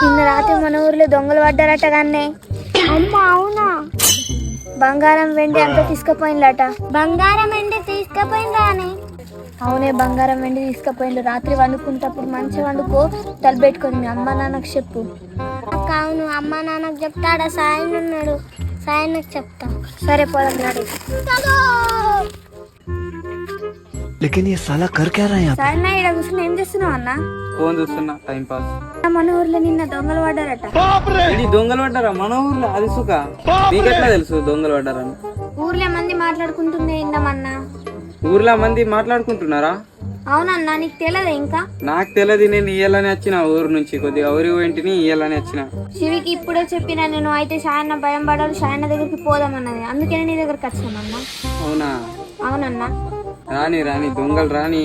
నిన్న రాత్రి మన ఊర్లో దొంగలు పడ్డారట గానే. అమ్మా అవునా? బంగారం వెండి అంతా తీసుకుపోయిందట. బంగారం వెండి తీసుకుపోయిందాని? అవునే, బంగారం వెండి తీసుకుపోయిండు. రాత్రి వండుకుంటప్పుడు మంచిగా వండుకో, తలపెట్టుకొని మీ అమ్మ నాన్నకు చెప్పు. అక్క అవును, అమ్మా నాన్నకు చెప్తాడా? సాయం ఉన్నాడు, సాయనకు చెప్తా. సరే పోదాం రాడి. लेकिन ये साला कर क्या रहा है यहाँ पे? సాయన్న ఇక్కడ కూర్చుని ఏం చేస్తున్నావు అన్న? ఫోన్ చూస్తున్నా, టైం పాస్. మన ఊర్లో నిన్న దొంగలు పడ్డారట. ఇది దొంగలు పడ్డారా మన ఊర్లో? అది సుఖ నీకెట్లా తెలుసు దొంగలు పడ్డారని? ఊర్లో మంది మాట్లాడుకుంటుంది విన్నామన్నా. ఊర్లో మంది మాట్లాడుకుంటున్నారా? అవునన్నా, నీకు తెలియదా ఇంకా? నాకు తెలియదు, నేను ఇయ్యాలని వచ్చిన ఊరు నుంచి, కొద్దిగా ఊరి వెంటనే ఇయ్యాలని వచ్చిన. శివికి ఇప్పుడే చెప్పినా నేను. అయితే సాయన్న భయం పడాలి, సాయన్న దగ్గరికి పోదామన్నది, అందుకని నీ దగ్గరికి వచ్చానన్నా. అవునా? అవునన్నా. రాని రాని దొంగలు రాని,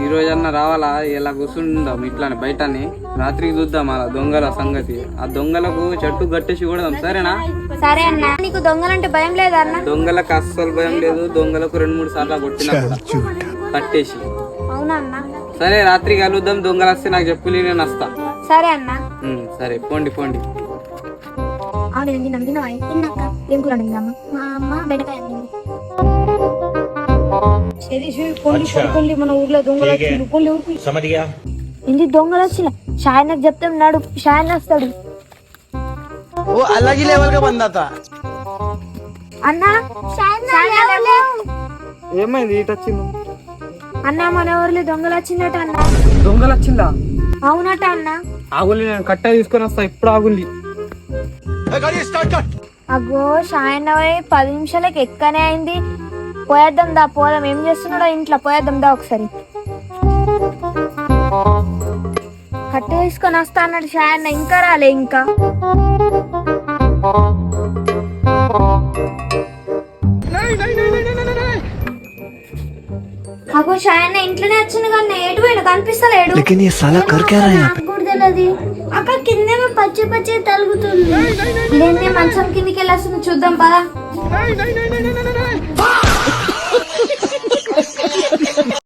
ఈ రోజన్నా రావాలా? ఇలా కూర్చుందాం ఇట్లానే బయటని, రాత్రికి చూద్దాం అలా దొంగల సంగతి. ఆ దొంగలకు చెట్టు గట్టేసి కూడా సరేనా? సరే అన్న. నీకు దొంగలంటే భయం లేదా అన్న? దొంగలకు అస్సలు భయం లేదు. దొంగలకు 2-3 సార్లు కొట్టినా కూడా కట్టేసి. అవునా అన్న? సరే రాత్రి కలుద్దాం. దొంగలు వస్తే నాకు చెప్పు, నేను వస్తా. సరే అన్న. సరే పోండి పోండి. ఏం కూర వండిందమ్మా? మా అమ్మ బెండకాయ వండింది. మన ఊర్లో దొంగలు ఏంటి? దొంగలు వచ్చిన షాయనకు చెప్తాం, నాడు షాయన్ వస్తాడు. वो अलग ही लेवल का बंदा था। అన్నా ఏమైంది? ఇటు వచ్చింది అన్న, మన ఊర్లో దొంగలు వచ్చిందట అన్న. దొంగలు వచ్చిందా? అవునట అన్న. ఆగులి, నేను కట్ట తీసుకొని వస్తా ఇప్పుడు. ఆగులి. అగో షాయన్ 10 నిమిషాలకి ఎక్కనే అయింది. పోయేద్దాం దా, పోదాం. ఏం చేస్తున్నాడో ఇంట్లో, పోయేద్దాం దా ఒకసారి. కట్ట తీసుకొని వస్తా అన్నాడు షాయన్న, ఇంకా రాలే. ఇంకా అగో షాయన్న ఇంట్లోనే వచ్చింది కానీ ఎటు పోయినా కనిపిస్తలేడు. लेकिन ये साला कर क्या रहा है यहाँ पे? నాకు కూడా తెలియదు. అక్క కిందేమో పచ్చి పచ్చి తలుగుతుంది. ఇదేంటి మంచం కిందికి వెళ్ళి వస్తుంది, చూద్దాం పదా.